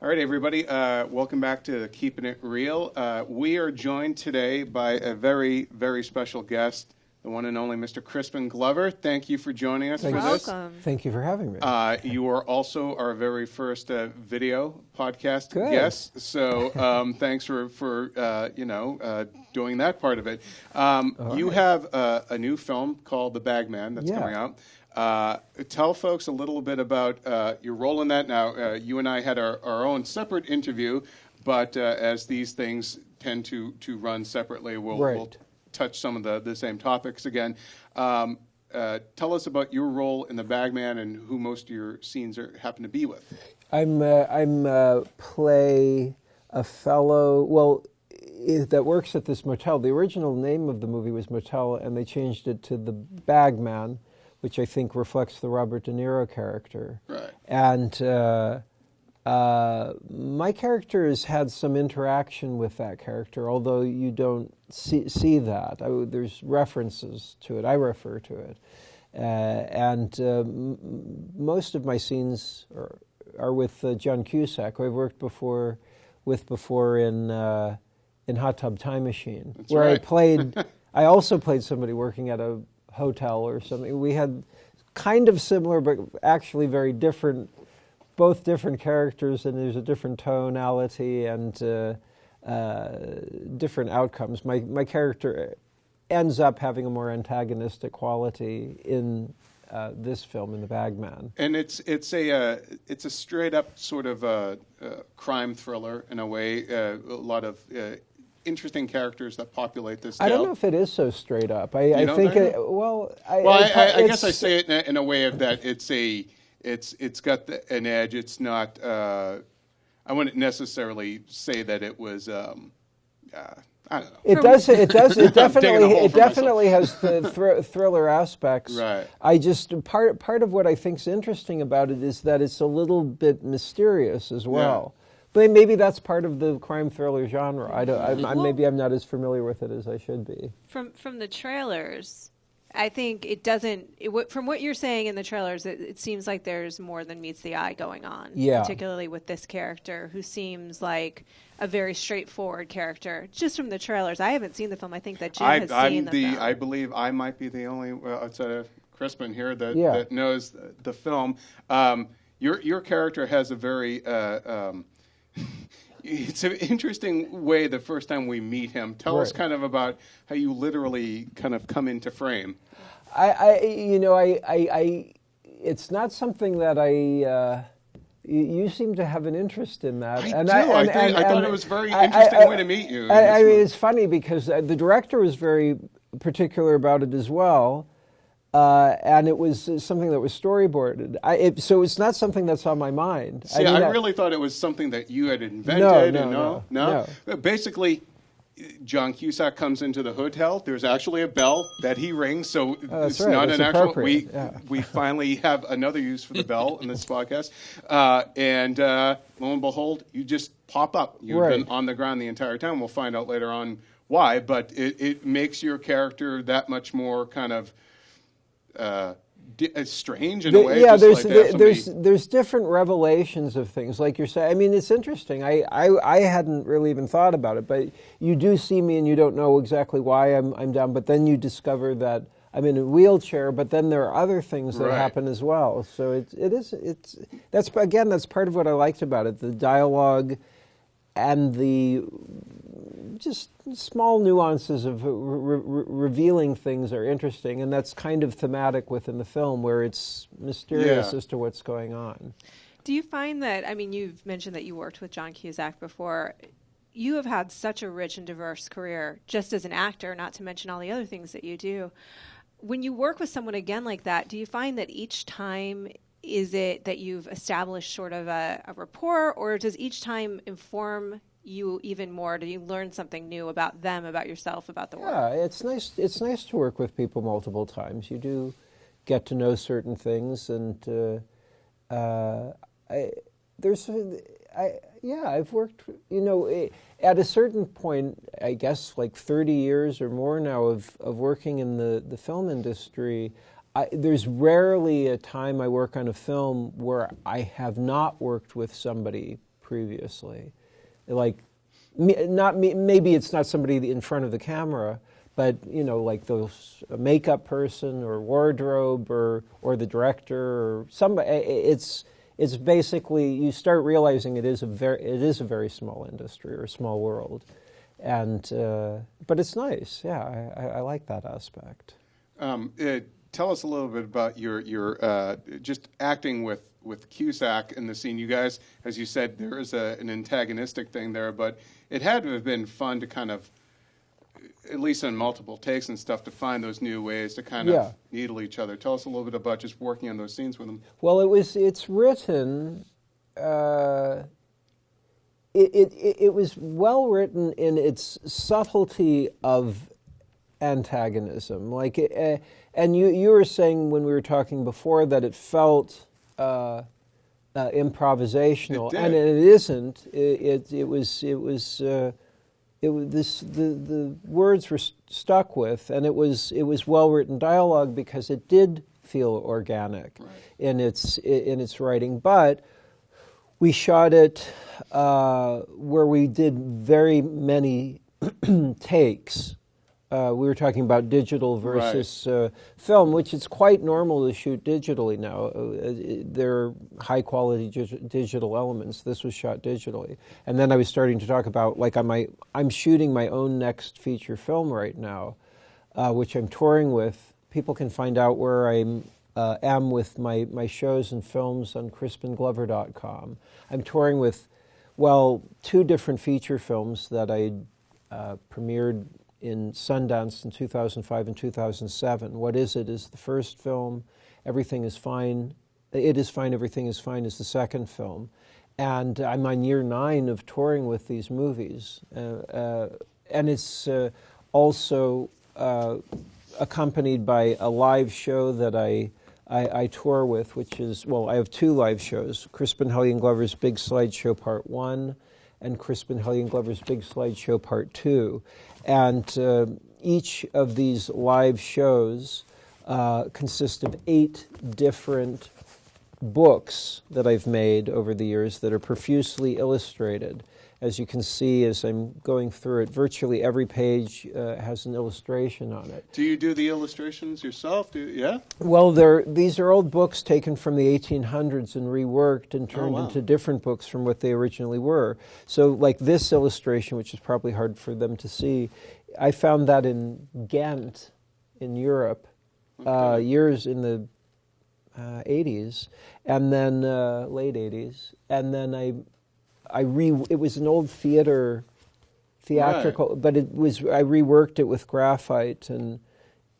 All right, everybody. Welcome back to Keeping It Real. We are joined today by a very, very special guest, the one and only Mr. Crispin Glover. Thank you for joining us for this. Welcome. Thank you for having me. You are also our very first video podcast Good. guest. So thanks for doing that part of it. You have a new film called The Bagman that's coming out. Tell folks a little bit about your role in that. Now, you and I had our own separate interview, but as these things tend to run separately, we'll touch some of the same topics again. Tell us about your role in The Bagman and who most of your scenes happen to be with. I'm play a fellow, that works at this motel. The original name of the movie was Motel, and they changed it to The Bagman, which I think reflects the Robert De Niro character. Right. And my character has had some interaction with that character, although you don't see that. There's references to it. I refer to it. Most of my scenes are with John Cusack, who I've worked with before in Hot Tub Time Machine, That's where right. I also played somebody working at a hotel or something. We had kind of similar, but actually very different, both different characters, and there's a different tonality and different outcomes. My character ends up having a more antagonistic quality in this film, in The Bagman. And it's a straight up sort of crime thriller in a way. A lot of interesting characters that populate this tale. I don't know if it is so straight up. I guess I say it in a way of that it's got an edge. It's not. I wouldn't necessarily say that it was. I don't know. It definitely has the thriller aspects. Right. Part of what I think is interesting about it is that it's a little bit mysterious as well. Yeah. But maybe that's part of the crime thriller genre. Maybe I'm not as familiar with it as I should be. From the trailers, I think it doesn't. From what you're saying in the trailers, it seems like there's more than meets the eye going on. Yeah. Particularly with this character, who seems like a very straightforward character. Just from the trailers, I haven't seen the film. I think that Jim has seen the film. I believe I might be the only outside of Crispin here that knows the film. Your character has a very it's an interesting way the first time we meet him. Tell us kind of about how you literally kind of come into frame. It's not something that you seem to have an interest in that. I thought it was a very interesting way to meet you. I mean, it's funny because the director was very particular about it as well. And it was something that was storyboarded. So it's not something that's on my mind. See, I really thought it was something that you had invented. No. Basically, John Cusack comes into the hotel. There's actually a bell that he rings, so it's not an actual. We finally have another use for the bell in this podcast. And lo and behold, you just pop up. You've been on the ground the entire time. We'll find out later on why, but it makes your character that much more kind of strange in a way. Yeah, there's different revelations of things, like you're saying. I mean, it's interesting. I hadn't really even thought about it, but you do see me and you don't know exactly why I'm down. But then you discover that I'm in a wheelchair. But then there are other things that happen as well. So that's part of what I liked about it. The dialogue and the just small nuances of revealing things are interesting, and that's kind of thematic within the film, where it's mysterious as to what's going on. Do you find that, I mean, you've mentioned that you worked with John Cusack before. You have had such a rich and diverse career just as an actor, not to mention all the other things that you do. When you work with someone again like that, do you find that each time is it that you've established sort of a rapport, or does each time inform you even more? Do you learn something new about them, about yourself, about the work? Yeah, it's nice. It's nice to work with people multiple times. You do get to know certain things, and I've worked. At a certain point, I guess like 30 years or more now of working in the film industry. There's rarely a time I work on a film where I have not worked with somebody previously. Like, maybe it's not somebody in front of the camera, but like those a makeup person or wardrobe or the director or somebody. It's basically you start realizing it is a very small industry or a small world, and but it's nice. Yeah, I like that aspect. Tell us a little bit about your just acting with Cusack in the scene. You guys, as you said, there is an antagonistic thing there, but it had to have been fun to kind of, at least on multiple takes and stuff, to find those new ways to kind of needle each other. Tell us a little bit about just working on those scenes with them. Well, it's written. It was well written in its subtlety of antagonism. Like, and you were saying when we were talking before that it felt improvisational, and it isn't. The words were stuck with, and it was well written dialogue because it did feel organic in its writing. But we shot it where we did very many takes. We were talking about digital versus film, which it's quite normal to shoot digitally now. There are high-quality digital elements. This was shot digitally. And then I was starting to talk about, like, I'm shooting my own next feature film right now, which I'm touring with. People can find out where I am with my shows and films on crispinglover.com. I'm touring with, two different feature films that I premiered in Sundance in 2005 and 2007. What Is It is the first film. Everything is Fine. It Is Fine, Everything is Fine is the second film. And I'm on year 9 of touring with these movies. And it's also accompanied by a live show that I tour with, which is, I have 2 live shows, Crispin, Hellion Glover's Big Slideshow Part 1 and Crispin, Hellion Glover's Big Slideshow Part 2. And each of these live shows consist of 8 different books that I've made over the years that are profusely illustrated. As you can see, as I'm going through it, virtually every page has an illustration on it. Do you do the illustrations yourself? Well, these are old books taken from the 1800s and reworked and turned into different books from what they originally were. So, like this illustration, which is probably hard for them to see, I found that in Ghent, in Europe, years in the 80s, and then late 80s, and then it was an old theatrical, but I reworked it with graphite, and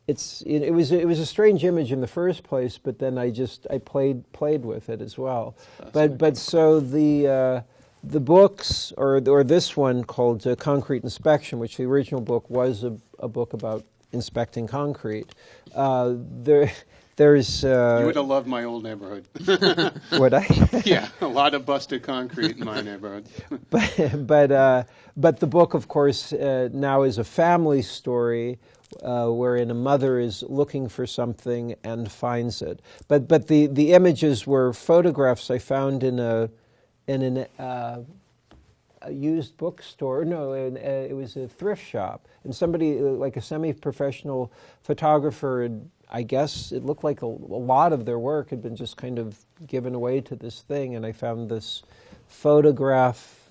it was a strange image in the first place, but then I played with it as well. But so the books, or this one called Concrete Inspection, which the original book was a book about inspecting concrete. There's you would have loved my old neighborhood. Would I? Yeah, a lot of busted concrete in my neighborhood. but the book, of course, now is a family story wherein a mother is looking for something and finds it. But the images were photographs I found in a used bookstore. No, it was a thrift shop, and somebody like a semi-professional photographer had, I guess it looked like a lot of their work had been just kind of given away to this thing, and I found this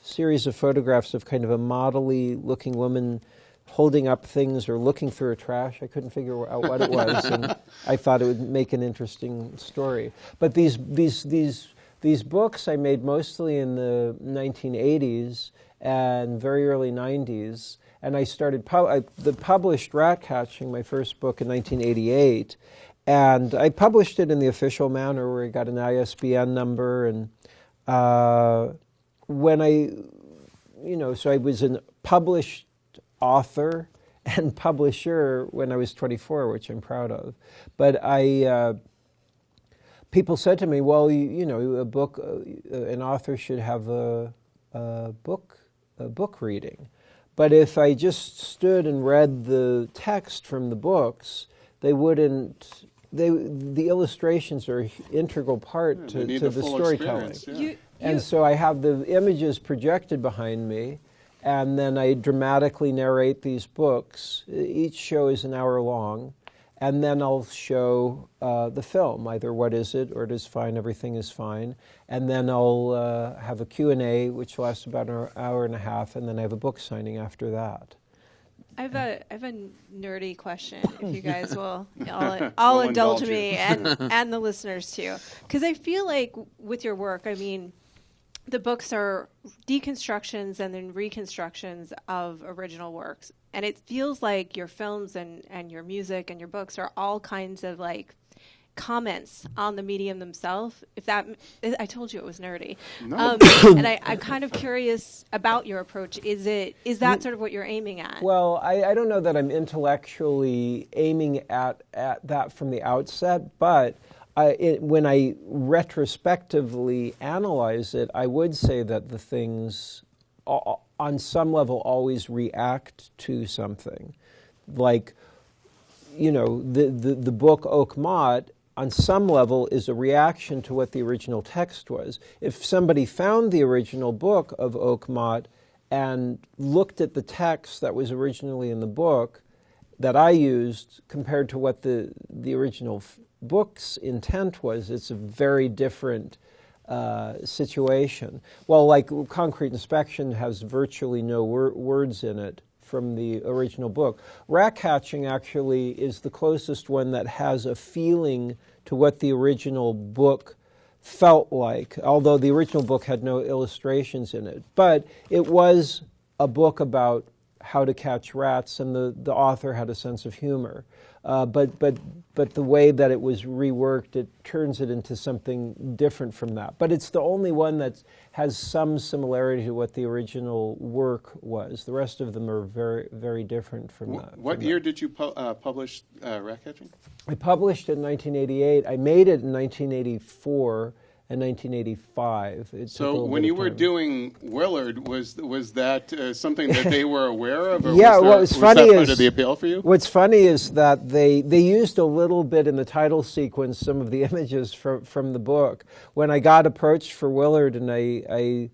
series of photographs of kind of a modelly looking woman holding up things or looking through her trash. I couldn't figure out what it was, and I thought it would make an interesting story. But these books I made mostly in the 1980s and very early 90s. And I started published Rat Catching, my first book, in 1988, and I published it in the official manner where I got an ISBN number, and when so I was a published author and publisher when I was 24, which I'm proud of. But people said to me, well, an author should have a book reading. But if I just stood and read the text from the books, they wouldn't the illustrations are an integral part to the storytelling. Yeah. And so I have the images projected behind me, and then I dramatically narrate these books. Each show is an hour long, and then I'll show the film, either What Is It or It Is Fine, Everything Is Fine, and then I'll have a Q&A, which lasts about an hour and a half, and then I have a book signing after that. I have a nerdy question, if you guys will. I'll indulge me and the listeners too, because I feel like with your work, I mean, the books are deconstructions and then reconstructions of original works, and it feels like your films and your music and your books are all kinds of like comments on the medium themselves. I told you it was nerdy. No. And I'm kind of curious about your approach. Is that sort of what you're aiming at? Well, I don't know that I'm intellectually aiming at that from the outset, but when I retrospectively analyze it, I would say that the things on some level always react to something. Like, the book Oak Mott on some level is a reaction to what the original text was. If somebody found the original book of Oak Mott and looked at the text that was originally in the book that I used compared to what the original book's intent was, it's a very different situation. Well, like Concrete Inspection has virtually no words in it from the original book. Rat Catching actually is the closest one that has a feeling to what the original book felt like, although the original book had no illustrations in it. But it was a book about how to catch rats, and the author had a sense of humor. But the way that it was reworked, it turns it into something different from that. But it's the only one that has some similarity to what the original work was. The rest of them are very, very different from that. What year did you publish Rat Catching? I published it in 1988. I made it in 1984 and 1985. So when you were doing Willard, was that something that they were aware of? Or yeah, was that part of the appeal for you? What's funny is that they used a little bit in the title sequence some of the images from the book. When I got approached for Willard and I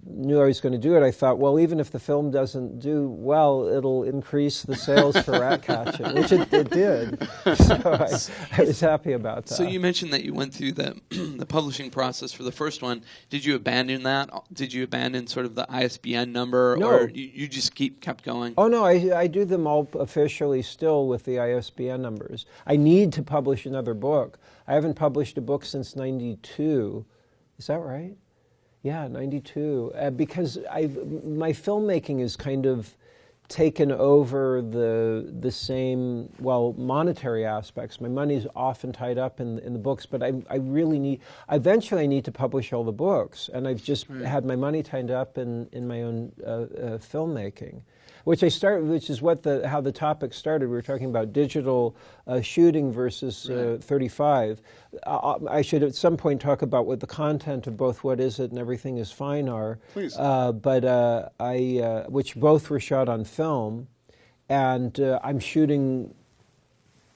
knew I was going to do it, I thought, well, even if the film doesn't do well, it'll increase the sales for Rat Catching, which it did. So I was happy about that. So you mentioned that you went through the publishing process for the first one. Did you abandon that? Did you abandon sort of the ISBN number? No. Or you just kept going? Oh, no, I do them all officially still with the ISBN numbers. I need to publish another book. I haven't published a book since 92. Is that right? Yeah, 92. Because my filmmaking is kind of taken over the same, monetary aspects. My money's often tied up in the books, but I really need, eventually I need to publish all the books, and I've just had my money tied up in my own filmmaking. Which is how the topic started. We were talking about digital shooting versus 35. I should at some point talk about what the content of both What Is It and Everything Is Fine are. Please. Which both were shot on film, and I'm shooting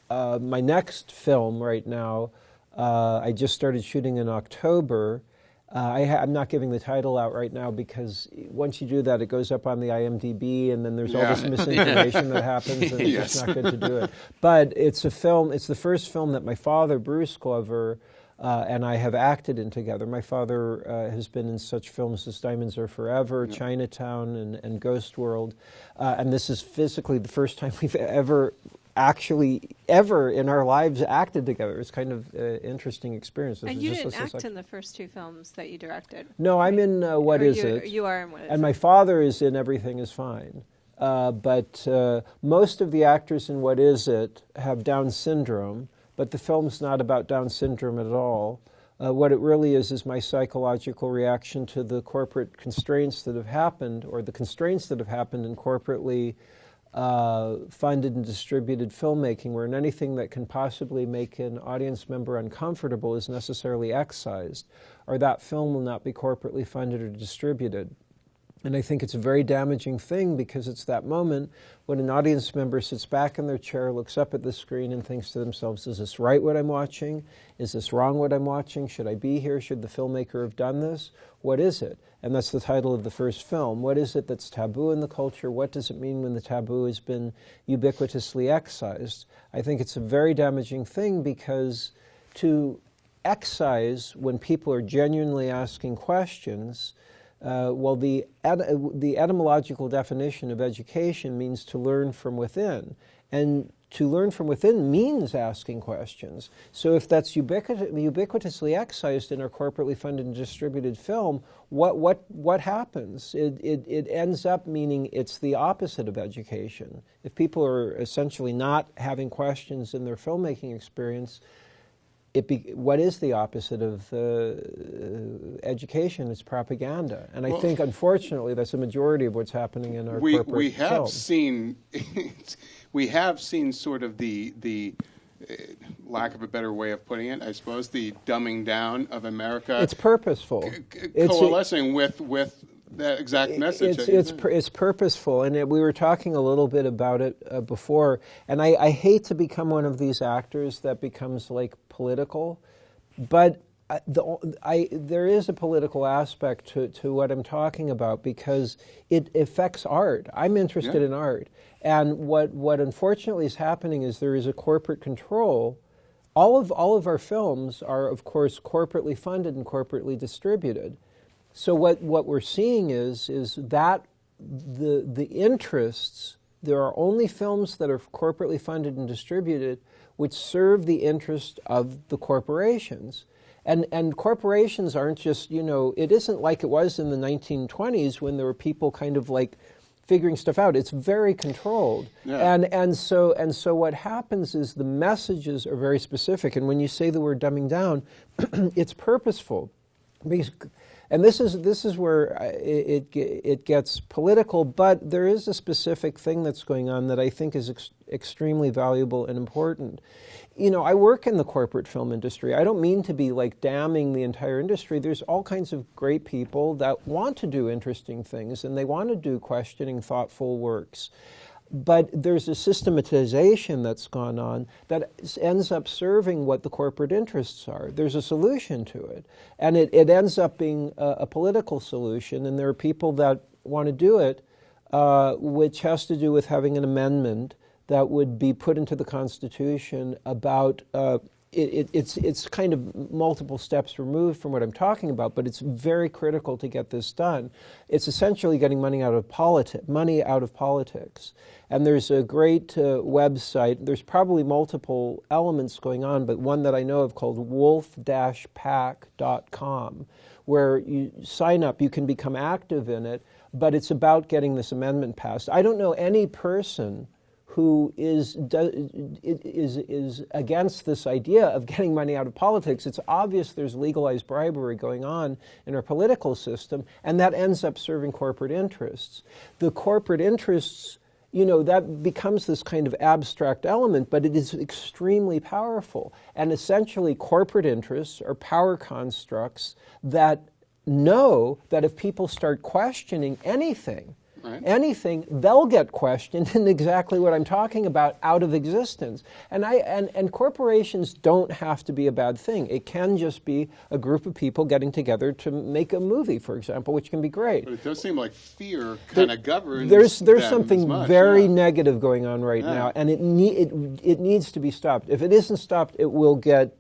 my next film right now. I just started shooting in October. I'm not giving the title out right now because once you do that, it goes up on the IMDb, and then there's all this misinformation that happens, and it's just not good to do it. But it's a film. It's the first film that my father, Bruce Glover, and I have acted in together. My father has been in such films as Diamonds Are Forever, Chinatown, and Ghost World, and this is physically the first time we've ever in our lives acted together. It's kind of an interesting experience. And you didn't act in the first two films that you directed? No, I'm in What Is It? You are in What Is It? And my father is in Everything Is Fine. But most of the actors in What Is It have Down syndrome, but the film's not about Down syndrome at all. What it really is my psychological reaction to the corporate constraints that have happened, or the constraints that have happened in corporately funded and distributed filmmaking, where anything that can possibly make an audience member uncomfortable is necessarily excised, or that film will not be corporately funded or distributed. And I think it's a very damaging thing because it's that moment when an audience member sits back in their chair, looks up at the screen and thinks to themselves, is this right what I'm watching? Is this wrong what I'm watching? Should I be here? Should the filmmaker have done this? What is it? And that's the title of the first film. What is it that's taboo in the culture? What does it mean when the taboo has been ubiquitously excised? I think it's a very damaging thing because to excise when people are genuinely asking questions, the etymological definition of education means to learn from within. And to learn from within means asking questions. So if that's ubiquitously excised in our corporately funded and distributed film, what happens? It ends up meaning it's the opposite of education. If people are essentially not having questions in their filmmaking experience, what is the opposite of education? It's propaganda. And I think, unfortunately, that's a majority of what's happening in our corporate we have film. We have seen sort of the lack of a better way of putting it, I suppose, the dumbing down of America. It's purposeful. Coalescing with that exact message. It's purposeful, and we were talking a little bit about it before, and I hate to become one of these actors that becomes like political, but there is a political aspect to what I'm talking about because it affects art. I'm interested in art, and what unfortunately is happening is there is a corporate control. All of our films are, of course, corporately funded and corporately distributed. So what we're seeing is that the interests, there are only films that are corporately funded and distributed which serve the interest of the corporations. And corporations aren't just, it isn't like it was in the 1920s when there were people kind of like figuring stuff out. It's very controlled. Yeah. And so what happens is the messages are very specific. And when you say the word dumbing down, it's purposeful. And this is where it gets political, but there is a specific thing that's going on that I think is extremely valuable and important. I work in the corporate film industry. I don't mean to be like damning the entire industry. There's all kinds of great people that want to do interesting things and they want to do questioning, thoughtful works. But there's a systematization that's gone on that ends up serving what the corporate interests are. There's a solution to it. And it ends up being a political solution. And there are people that want to do it, which has to do with having an amendment that would be put into the Constitution about it's kind of multiple steps removed from what I'm talking about, but it's very critical to get this done. It's essentially getting money out of politics. And there's a great website. There's probably multiple elements going on, but one that I know of called wolf-pac.com, where you sign up, you can become active in it, but it's about getting this amendment passed. I don't know any person who is against this idea of getting money out of politics. It's obvious there's legalized bribery going on in our political system, and that ends up serving corporate interests. The corporate interests, that becomes this kind of abstract element, but it is extremely powerful. And essentially, corporate interests are power constructs that know that if people start questioning anything, they'll get questioned in exactly what I'm talking about out of existence. And corporations don't have to be a bad thing. It can just be a group of people getting together to make a movie, for example, which can be great. But it does seem like fear kind of governs. There's something very negative going on right now, and it needs to be stopped. If it isn't stopped, it will get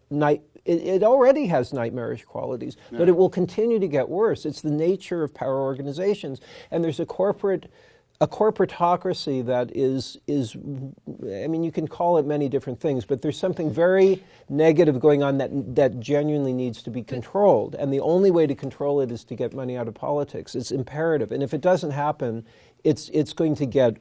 It already has nightmarish qualities, but it will continue to get worse. It's the nature of power organizations. And there's a corporatocracy that is, you can call it many different things, but there's something very negative going on that genuinely needs to be controlled. And the only way to control it is to get money out of politics. It's imperative. And if it doesn't happen, it's going to get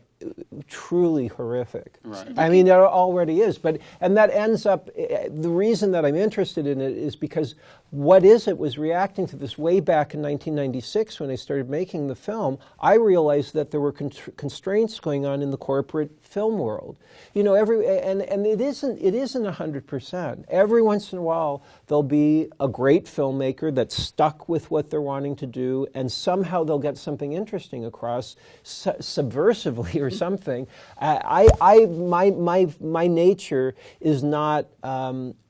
truly horrific. Right. It already is. And that ends up, the reason that I'm interested in it is because What Is It was reacting to this way back in 1996 when I started making the film. I realized that there were constraints going on in the corporate film world. You know, and it isn't 100%. Every once in a while, there'll be a great filmmaker that's stuck with what they're wanting to do, and somehow they'll get something interesting across subversively or something. My nature is not.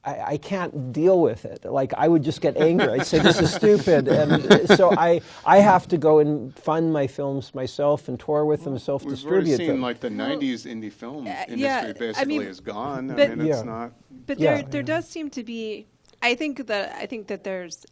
I can't deal with it. Like, I would just get angry. I'd say, this is stupid. And so I have to go and fund my films myself and tour with them, self-distribute them. We've already seen, like, the 90s indie film industry basically is gone. It's not... But there does seem to be... I think that there's...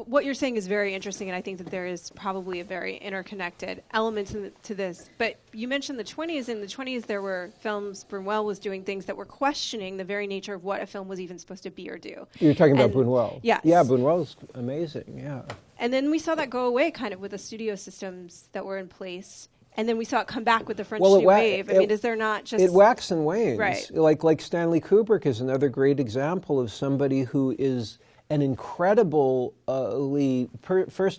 What you're saying is very interesting, and I think that there is probably a very interconnected element to this. But you mentioned the 20s. In the 20s, there were films, Buñuel was doing things that were questioning the very nature of what a film was even supposed to be or do. You're talking about Buñuel? Yes. Yeah, Buñuel's amazing, yeah. And then we saw that go away kind of with the studio systems that were in place. And then we saw it come back with the French New Wave. I mean, is there not just... It waxes and wanes. Right. Like Stanley Kubrick is another great example of somebody who is... an first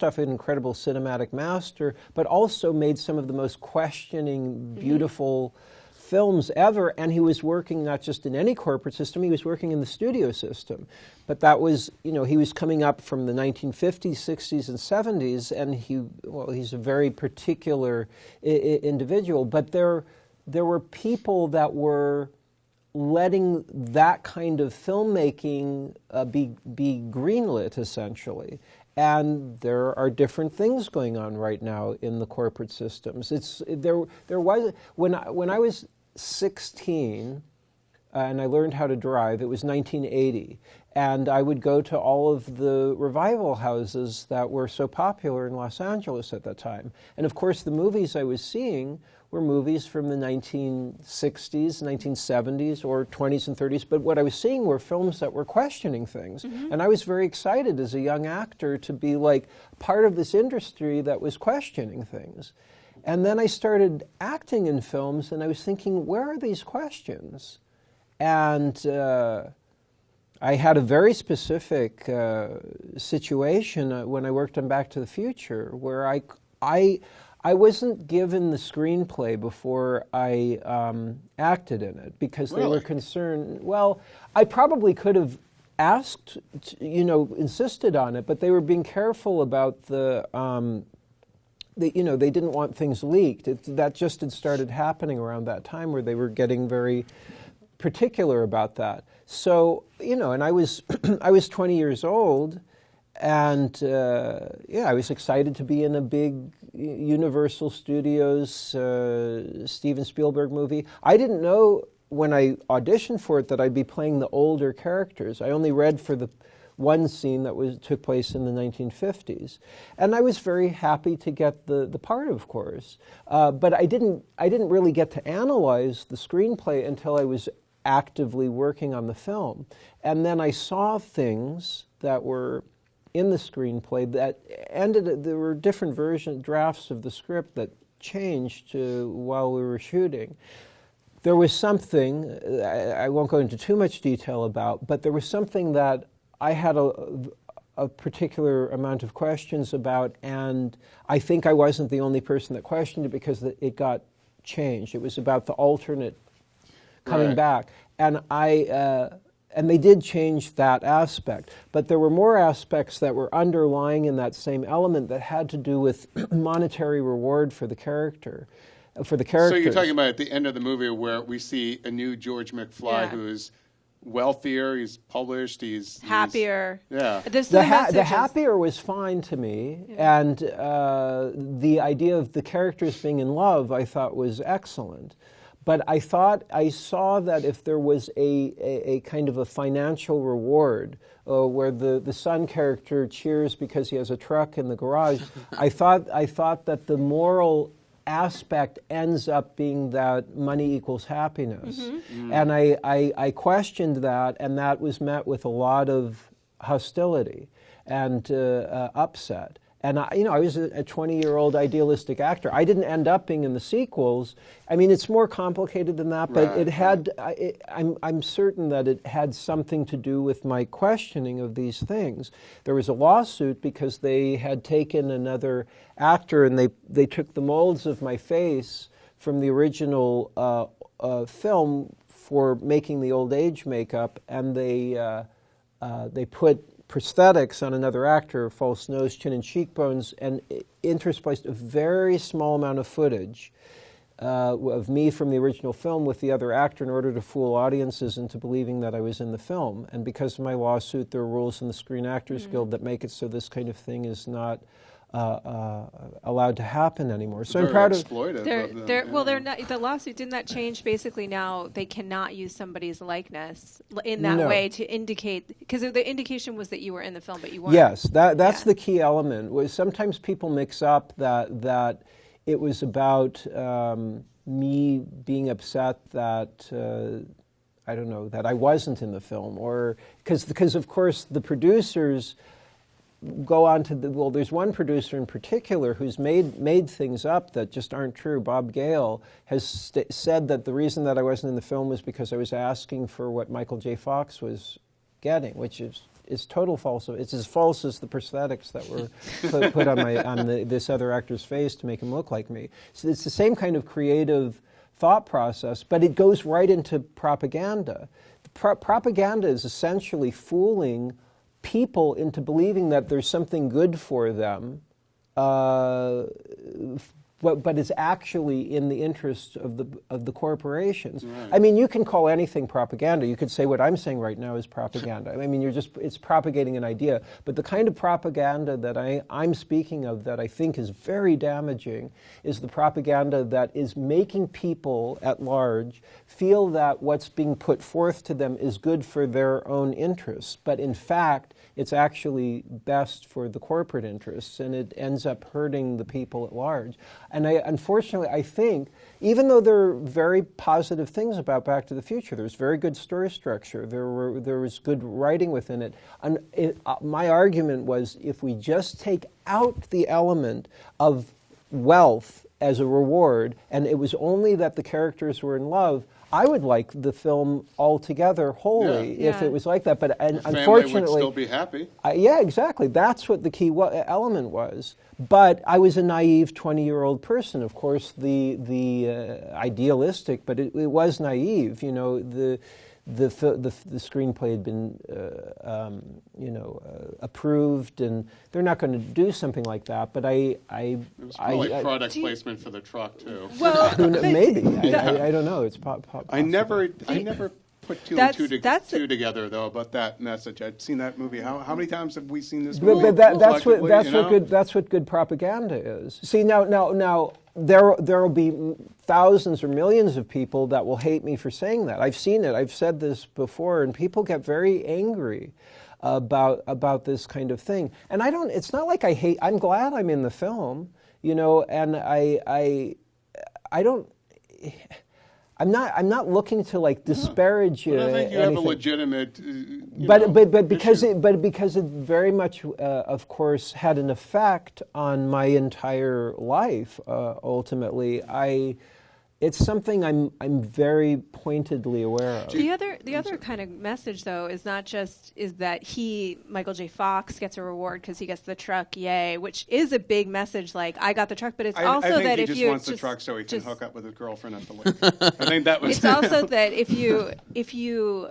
off, an incredible cinematic master, but also made some of the most questioning, beautiful films ever. And he was working not just in any corporate system, he was working in the studio system. But that was, he was coming up from the 1950s, 60s, and 70s, and he's a very particular individual. But there were people that were letting that kind of filmmaking be greenlit, essentially. And there are different things going on right now in the corporate systems. There was when I was 16 and I learned how to drive. It was 1980, and I would go to all of the revival houses that were so popular in Los Angeles at that time. And of course, the movies I was seeing were movies from the 1960s, 1970s, or 20s and 30s, but what I was seeing were films that were questioning things. And I was very excited as a young actor to be like part of this industry that was questioning things. And then I started acting in films, and I was thinking, where are these questions? And I had a very specific situation when I worked on Back to the Future, where I wasn't given the screenplay before I acted in it because they were concerned. Well, I probably could have asked, insisted on it, but they were being careful about they didn't want things leaked. That just had started happening around that time, where they were getting very particular about that. So, and I was 20 years old. And I was excited to be in a big Universal Studios Steven Spielberg movie. I didn't know when I auditioned for it that I'd be playing the older characters. I only read for the one scene that took place in the 1950s, and I was very happy to get the part, of course. But I didn't really get to analyze the screenplay until I was actively working on the film, and then I saw things that were in the screenplay that there were different drafts of the script that changed while we were shooting. There was something, I won't go into too much detail about, but there was something that I had a particular amount of questions about, and I think I wasn't the only person that questioned it because it got changed. It was about the alternate coming back. And and they did change that aspect. But there were more aspects that were underlying in that same element that had to do with monetary reward for the characters. So you're talking about at the end of the movie where we see a new George McFly who's wealthier, he's published, he's happier. The happier was fine to me, and the idea of the characters being in love I thought was excellent. But I saw that if there was a kind of a financial reward where the son character cheers because he has a truck in the garage, I thought that the moral aspect ends up being that money equals happiness. And I questioned that, and that was met with a lot of hostility and upset. And I was a 20-year-old idealistic actor. I didn't end up being in the sequels. I mean, it's more complicated than that, but it had. I'm certain that it had something to do with my questioning of these things. There was a lawsuit because they had taken another actor and they took the molds of my face from the original film for making the old age makeup, and they put prosthetics on another actor, false nose, chin, and cheekbones, and interspliced a very small amount of footage of me from the original film with the other actor in order to fool audiences into believing that I was in the film. And because of my lawsuit, there are rules in the Screen Actors Guild that make it so this kind of thing is not allowed to happen anymore. So very I'm proud exploitive. Well, they're not. The lawsuit, didn't that change? Basically, now they cannot use somebody's likeness in that way to indicate, because the indication was that you were in the film, but you weren't. Yes, that's the key element. Was sometimes people mix up that it was about me being upset that I don't know, that I wasn't in the film, or because of course the producers go on to there's one producer in particular who's made things up that just aren't true. Bob Gale has said that the reason that I wasn't in the film was because I was asking for what Michael J. Fox was getting, which is total false. It's as false as the prosthetics that were put on this other actor's face to make him look like me. So it's the same kind of creative thought process, but it goes right into propaganda. Propaganda is essentially fooling people into believing that there's something good for them, but it's actually in the interests of the corporations. Right. I mean, you can call anything propaganda. You could say what I'm saying right now is propaganda. I mean, it's propagating an idea. But the kind of propaganda that I'm speaking of that I think is very damaging is the propaganda that is making people at large feel that what's being put forth to them is good for their own interests. But in fact, it's actually best for the corporate interests, and it ends up hurting the people at large. And unfortunately, I think, even though there are very positive things about Back to the Future, there's very good story structure, there was good writing within it. And my argument was, if we just take out the element of wealth as a reward, and it was only that the characters were in love, I would like the film altogether wholly if it was like that. But unfortunately, family would still be happy. Yeah, exactly. That's what the key element was. But I was a naive 20-year-old person. Of course, the idealistic, but it was naive. You know, the screenplay had been approved, and they're not going to do something like that. But it was probably product placement for the truck too. Well, maybe I don't know. It's I never put two and two together though about that message. I'd seen that movie. How many times have we seen this movie? But that's what good propaganda is. See, now there will be thousands or millions of people that will hate me for saying that. I've seen it. I've said this before, and people get very angry about this kind of thing. And I don't. It's not like I hate. I'm glad I'm in the film, and I don't. I'm not looking to disparage. But I think you have a legitimate. But because it very much, of course, had an effect on my entire life. Ultimately, it's something I'm very pointedly aware of. The other kind of message, though, is not just that Michael J. Fox gets a reward because he gets the truck, yay, which is a big message. Like, I got the truck, but it's also I think that he if just you wants the truck so he can hook up with his girlfriend at the lake. I think that was. It's also that if you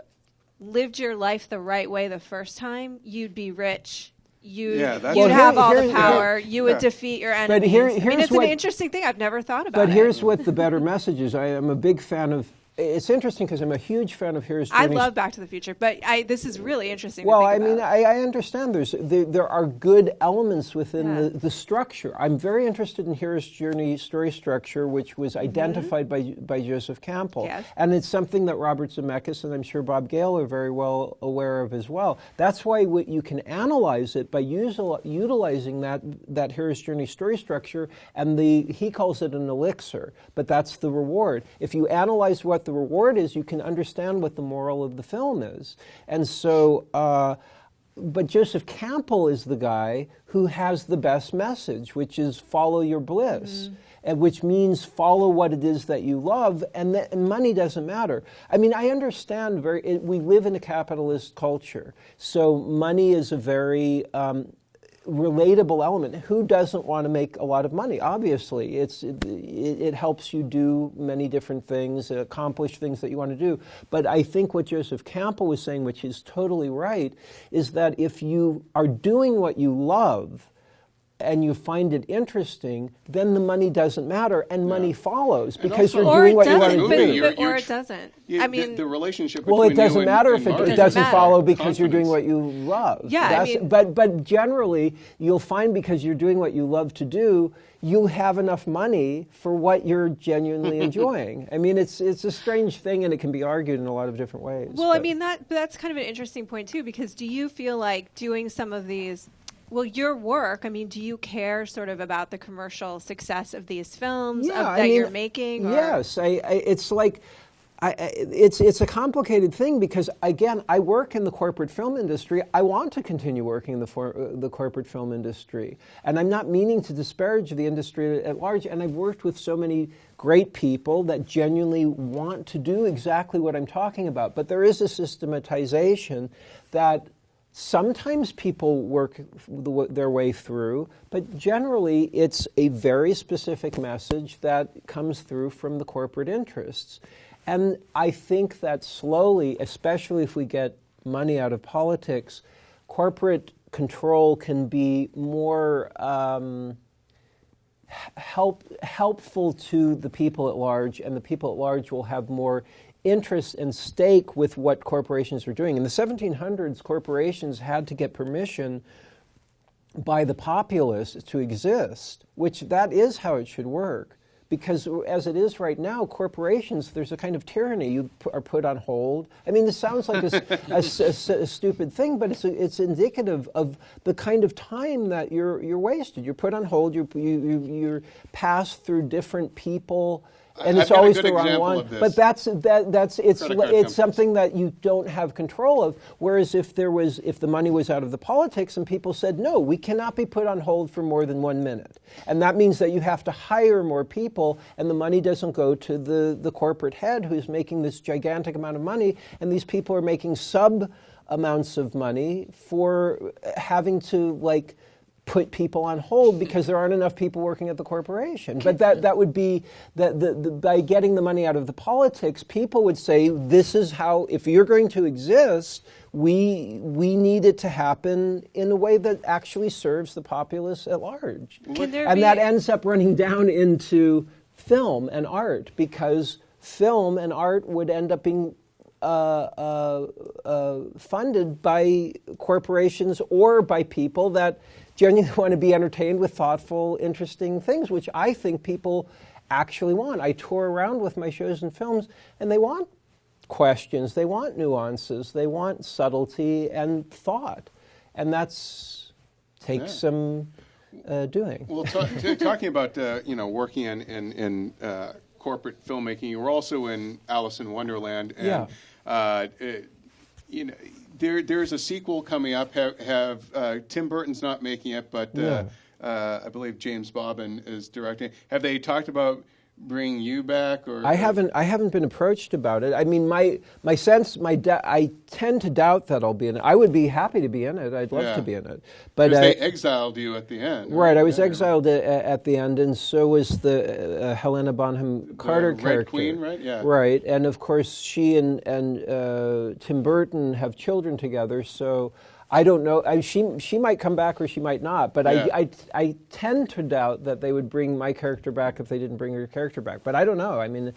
lived your life the right way the first time, you'd be rich. You'd have all the power. You would defeat your enemies. But here's an interesting thing. I've never thought about it. But here's what the better message is. I am a big fan of. It's interesting because I'm a huge fan of Hero's Journey. I love Back to the Future, but this is really interesting. Well, to think about. I understand there are good elements within the structure. I'm very interested in Hero's Journey story structure, which was identified by Joseph Campbell, and it's something that Robert Zemeckis and I'm sure Bob Gale are very well aware of as well. That's why you can analyze it by utilizing that Hero's Journey story structure, and he calls it an elixir, but that's the reward. If you analyze what the reward is, you can understand what the moral of the film is. And so But Joseph Campbell is the guy who has the best message, which is follow your bliss, and which means follow what it is that you love, and money doesn't matter. I mean, I understand we live in a capitalist culture, so money is a very relatable element. Who doesn't want to make a lot of money? Obviously, it helps you do many different things, accomplish things that you want to do. But I think what Joseph Campbell was saying, which is totally right, is that if you are doing what you love and you find it interesting, then the money doesn't matter, and money follows because you're doing what you want to do. Or it doesn't. I mean, the relationship between well, it doesn't you matter and if Mark it doesn't follow because confidence. you're doing what you love. Yeah, but generally, you'll find because you're doing what you love to do, you have enough money for what you're genuinely enjoying. I mean, it's a strange thing, and it can be argued in a lot of different ways. Well, I mean, that's kind of an interesting point, too, because do you feel like doing some of these... Well, your work, I mean, do you care sort of about the commercial success of these films that you're making? Or? Yes. It's like, it's a complicated thing because, again, I work in the corporate film industry. I want to continue working in the corporate film industry. And I'm not meaning to disparage the industry at large. And I've worked with so many great people that genuinely want to do exactly what I'm talking about. But there is a systematization that sometimes people work their way through, but generally it's a very specific message that comes through from the corporate interests. And I think that slowly, especially if we get money out of politics, corporate control can be more helpful to the people at large, and the people at large will have more interest and stake with what corporations are doing. In the 1700s, corporations had to get permission by the populace to exist, which that is how it should work. Because as it is right now, corporations, there's a kind of tyranny. You are put on hold. I mean, this sounds like a stupid thing, but it's indicative of the kind of time that you're wasted. You're put on hold. You're passed through different people. And it's always the wrong one. But it's something that you don't have control of. Whereas if the money was out of the politics and people said, no, we cannot be put on hold for more than 1 minute. And that means that you have to hire more people, and the money doesn't go to the corporate head who's making this gigantic amount of money, and these people are making sub amounts of money for having to put people on hold because there aren't enough people working at the corporation. But that would be by getting the money out of the politics, people would say, this is how, if you're going to exist, we need it to happen in a way that actually serves the populace at large. And that ends up running down into film and art, because film and art would end up being funded by corporations or by people that genuinely want to be entertained with thoughtful, interesting things, which I think people actually want. I tour around with my shows and films, and they want questions, they want nuances, they want subtlety and thought. And takes some doing. Well, talking about working in corporate filmmaking, you were also in Alice in Wonderland, and there's a sequel coming up. Have Tim Burton's not making it, but I believe James Bobbin is directing. Have they talked about bringing you back? Or I haven't been approached about it. I mean, my sense, I tend to doubt that I'll be in it. I would be happy to be in it. I'd love to be in it. But they exiled you at the end. Right, I was exiled at the end, and so was the Helena Bonham Carter character. Red Queen, right? Yeah. Right, and of course she and Tim Burton have children together, so I don't know. She might come back or she might not, but I tend to doubt that they would bring my character back if they didn't bring her character back. But I don't know. I mean,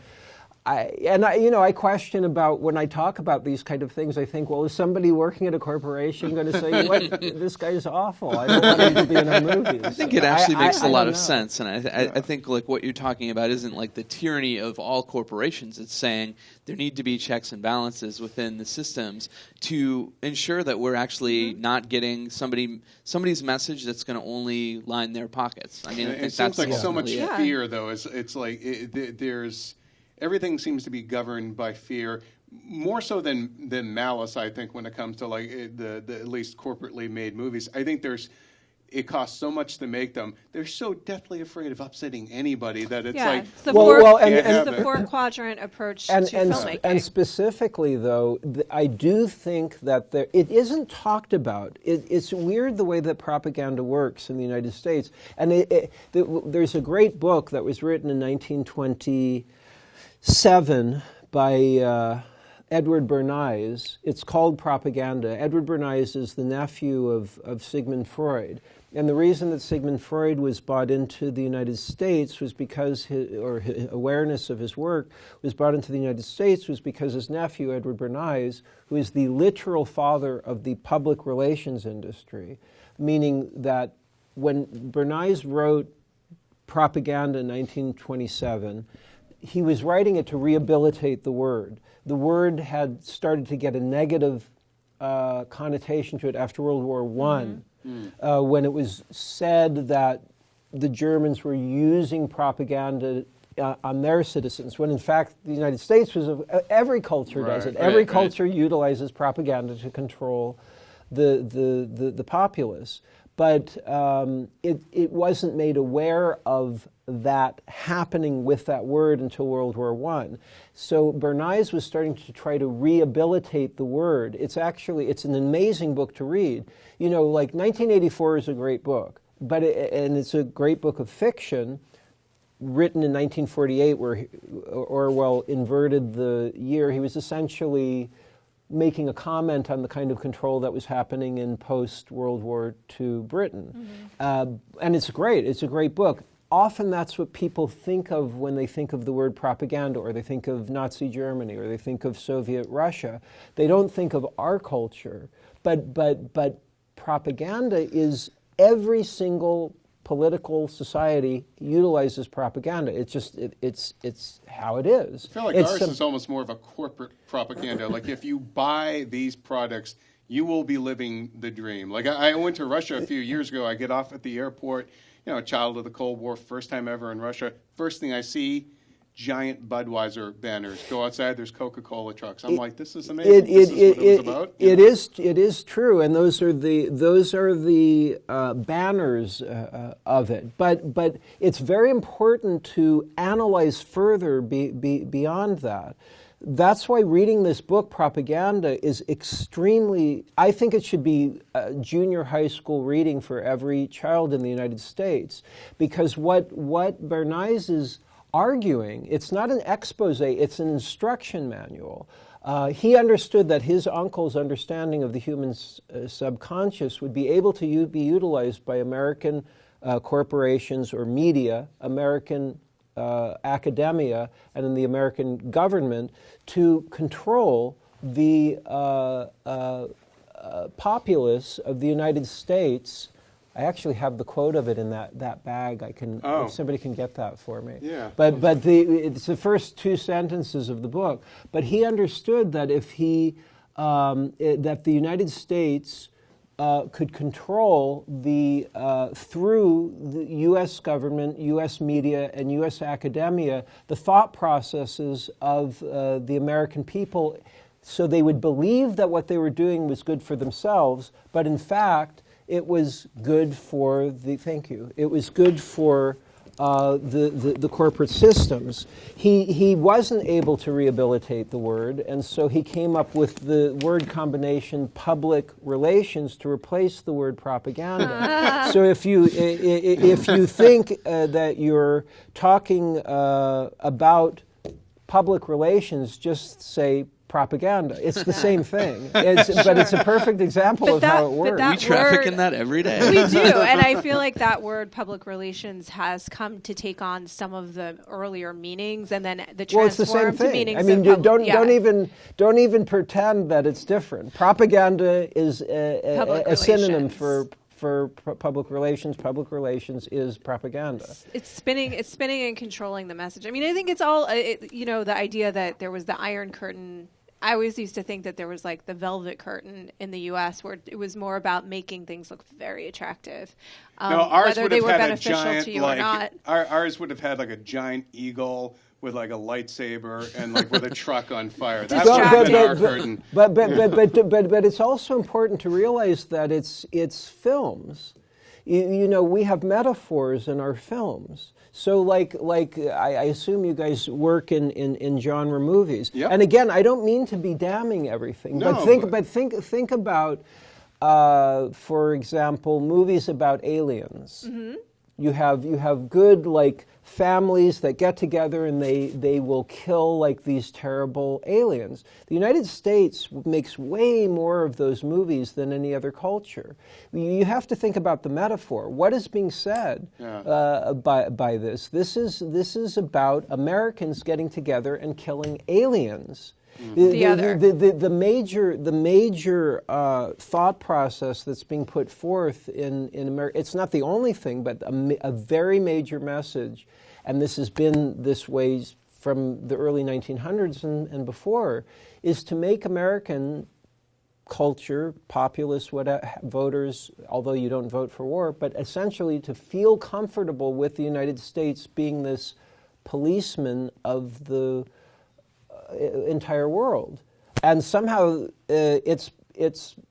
I question about when I talk about these kind of things. I think, well, is somebody working at a corporation going to say, "What? This guy's awful. I don't want him to be in our movies"? I think it actually makes a lot of sense, and I think what you're talking about isn't the tyranny of all corporations. It's saying there need to be checks and balances within the systems to ensure that we're actually not getting somebody's message that's going to only line their pockets. I mean, it seems like so much fear, though. It's like there's. Everything seems to be governed by fear, more so than malice, I think, when it comes to like the at least corporately made movies. I think it costs so much to make them. They're so deathly afraid of upsetting anybody that it's like it's the the four quadrant approach to filmmaking. And specifically, though, I do think that it isn't talked about. It's weird the way that propaganda works in the United States. And there's a great book that was written in 1927 by Edward Bernays. It's called Propaganda. Edward Bernays is the nephew of Sigmund Freud. And the reason that Sigmund Freud was brought into the United States was because his awareness of his work was brought into the United States was because his nephew, Edward Bernays, who is the literal father of the public relations industry, meaning that when Bernays wrote Propaganda in 1927, he was writing it to rehabilitate the word. The word had started to get a negative connotation to it after World War I, when it was said that the Germans were using propaganda on their citizens, when in fact the United States every culture does it. Every culture utilizes propaganda to control the populace. But it wasn't made aware of that happening with that word until World War I. So Bernays was starting to try to rehabilitate the word. It's an amazing book to read. You know, like 1984 is a great book, and it's a great book of fiction written in 1948 where Orwell inverted the year. He was essentially making a comment on the kind of control that was happening in post-World War II Britain. And it's great. It's a great book. Often that's what people think of when they think of the word propaganda, or they think of Nazi Germany, or they think of Soviet Russia. They don't think of our culture. But propaganda is every single political society utilizes propaganda. It's just it's how it is. I feel like ours is almost more of a corporate propaganda. Like if you buy these products, you will be living the dream. Like I went to Russia a few years ago. I get off at the airport. You know, a child of the Cold War, first time ever in Russia. First thing I see, giant Budweiser banners. Go outside, there's Coca-Cola trucks. I'm like, this is amazing. This is what it was about. It is true, and those are the banners of it. But it's very important to analyze further beyond that. That's why reading this book, Propaganda, is extremely, I think it should be junior high school reading for every child in the United States. Because what Bernays is arguing, it's not an expose, it's an instruction manual. He understood that his uncle's understanding of the human subconscious would be able to be utilized by American corporations or media, American academia, and in the American government to control the populace of the United States. I actually have the quote of it in that bag. If somebody can get that for me. Yeah. But it's the first two sentences of the book. But he understood that if that the United States could control through the U.S. government, U.S. media, and U.S. academia, the thought processes of the American people, so they would believe that what they were doing was good for themselves, but in fact, it was good for it was good for the corporate systems. He wasn't able to rehabilitate the word, and so he came up with the word combination public relations to replace the word propaganda. So if you think that you're talking about public relations, just say propaganda. It's the same thing. But it's a perfect example of how it works. We traffic in that every day. We do, and I feel like that word public relations has come to take on some of the earlier meanings, and then the transformed meanings. I mean, don't even pretend that it's different. Propaganda is a synonym for public relations. Public relations is propaganda. It's spinning and controlling the message. I mean, I think it's all the idea that there was the Iron Curtain. I always used to think that there was like the velvet curtain in the U.S. where it was more about making things look very attractive. No, ours whether would they have were had beneficial a giant, to you or not. Ours would have had like a giant eagle with like a lightsaber and like with a truck on fire. That Well, would have been our curtain. But it's also important to realize that it's films. You know, we have metaphors in our films. So like I assume you guys work in genre movies. Yep. And again, I don't mean to be damning everything, No, but think about, for example, movies about aliens. Mm-hmm. You have good like families that get together and they will kill like these terrible aliens. The United States makes way more of those movies than any other culture. You have to think about the metaphor. What is being said by this? This is about Americans getting together and killing aliens. The major thought process that's being put forth in America, it's not the only thing, but a very major message, and this has been this way from the early 1900s and before, is to make American culture, populace, voters, although you don't vote for war, but essentially to feel comfortable with the United States being this policeman of the entire world, and somehow it's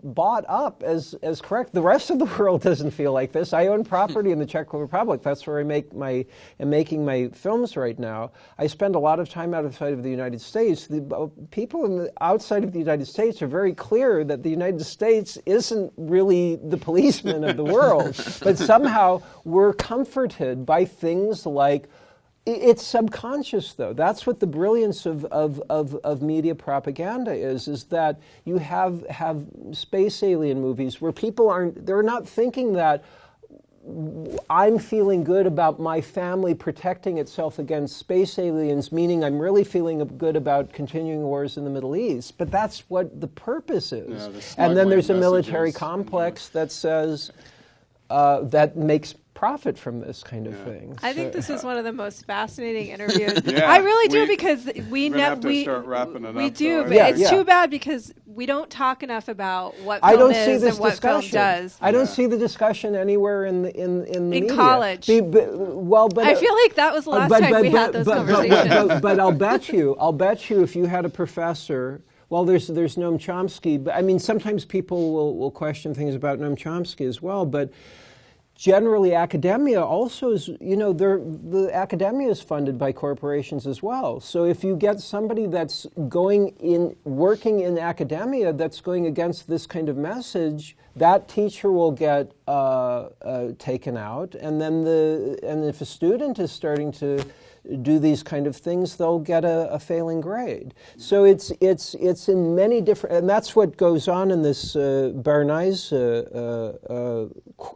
bought up as correct. The rest of the world doesn't feel like this. I own property in the Czech Republic. That's where am making my films right now. I spend a lot of time outside of the United States. The people outside of the United States are very clear that the United States isn't really the policeman of the world, but somehow we're comforted by things like. It's subconscious, though. That's what the brilliance of media propaganda is that you have space alien movies where people they're not thinking that I'm feeling good about my family protecting itself against space aliens, meaning I'm really feeling good about continuing wars in the Middle East. But that's what the purpose is. And then there's a military complex that says, that makes profit from this kind of thing. I think this is one of the most fascinating interviews. I really do, because we start wrapping it up. We do, but it's too bad because we don't talk enough about what film is and what film does. I don't see the discussion anywhere in the media. College. But I feel like that was the last time we had those conversations. But I'll bet you, if you had a professor. Well, there's Noam Chomsky, but I mean, sometimes people will question things about Noam Chomsky as well, but generally academia also is, the academia is funded by corporations as well. So if you get somebody that's working in academia that's going against this kind of message, that teacher will get taken out, and if a student is starting to do these kind of things, they'll get a failing grade. So it's in many different, and that's what goes on in this Bernays.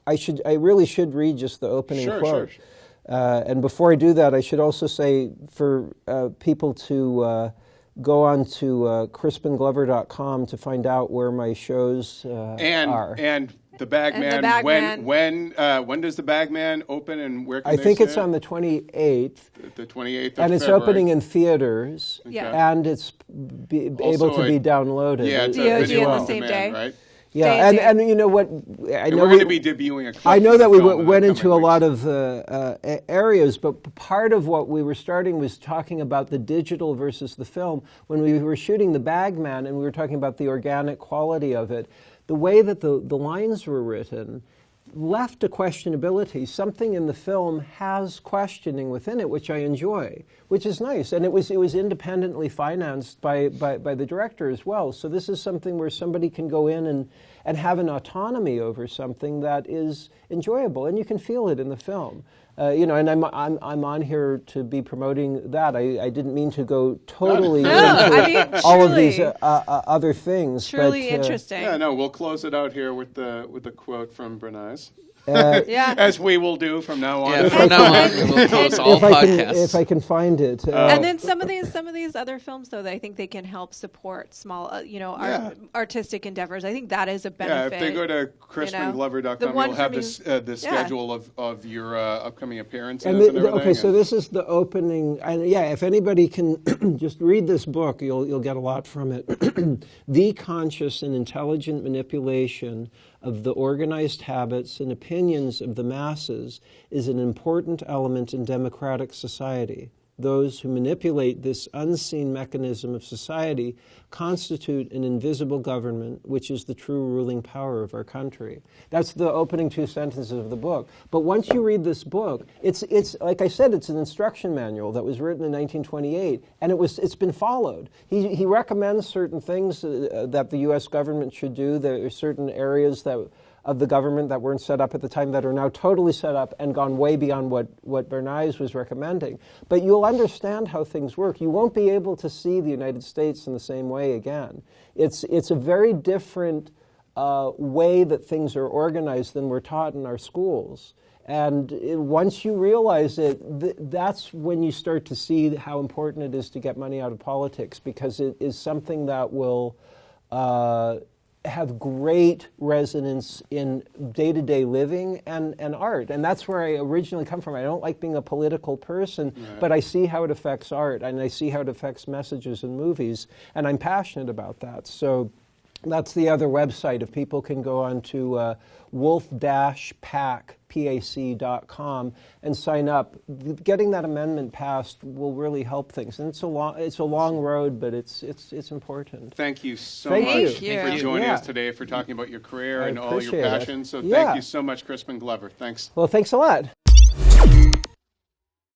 I really should read just the opening quote. Sure. And before I do that, I should also say for people to go on to crispinglover.com to find out where my shows are. And the Bagman. When does the Bagman open, and where can I think it's on the 28th. The 28th of and it's February. Opening in theaters. Yeah. And it's able to be downloaded. Yeah, it's a video on the same demand, day. right? Yeah, and you know what? I know we're going to be debuting a clip. I know that we went into into a lot of areas, but part of what we were starting was talking about the digital versus the film. When we were shooting the Bagman and we were talking about the organic quality of it, the way that the lines were written left a questionability. Something in the film has questioning within it, which I enjoy, which is nice. And it was independently financed by the director as well. So this is something where somebody can go in and have an autonomy over something that is enjoyable, and you can feel it in the film. And I'm on here to be promoting that. I didn't mean to go totally into all of these other things. Truly interesting. Yeah, no, we'll close it out here with the quote from Bernays. As we will do from now on. Yeah, from now on, we will close all podcasts. If I can find it. And then some of these other films, though, I think they can help support small, artistic endeavors. I think that is a benefit. Yeah, if they go to crispinglover.com, you'll have the schedule of your upcoming appearances and everything. Okay, so this is the opening. And if anybody can just read this book, you'll get a lot from it. The conscious and intelligent manipulation of the organized habits and opinions of the masses is an important element in democratic society. those who manipulate this unseen mechanism of society constitute an invisible government, which is the true ruling power of our country. That's the opening 2 sentences of the book. But once you read this book, it's like I said, it's an instruction manual that was written in 1928, and it's been followed. He recommends certain things that the U.S. government should do. There are certain areas of the government that weren't set up at the time that are now totally set up and gone way beyond what Bernays was recommending. But you'll understand how things work. You won't be able to see the United States in the same way again. It's a very different way that things are organized than we're taught in our schools. And once you realize it, that's when you start to see how important it is to get money out of politics, because it is something that will have great resonance in day-to-day living and art. And that's where I originally come from. I don't like being a political person, but I see how it affects art, and I see how it affects messages in movies, and I'm passionate about that. So that's the other website. If people can go on to wolf-pac.com and sign up, getting that amendment passed will really help things. And it's a long road, but it's important. Thank you so Thank much you. for joining Yeah. us today, for talking about your career I and all your appreciate it. passion. So Yeah. thank you so much, Crispin Glover. Thanks. Well, thanks a lot.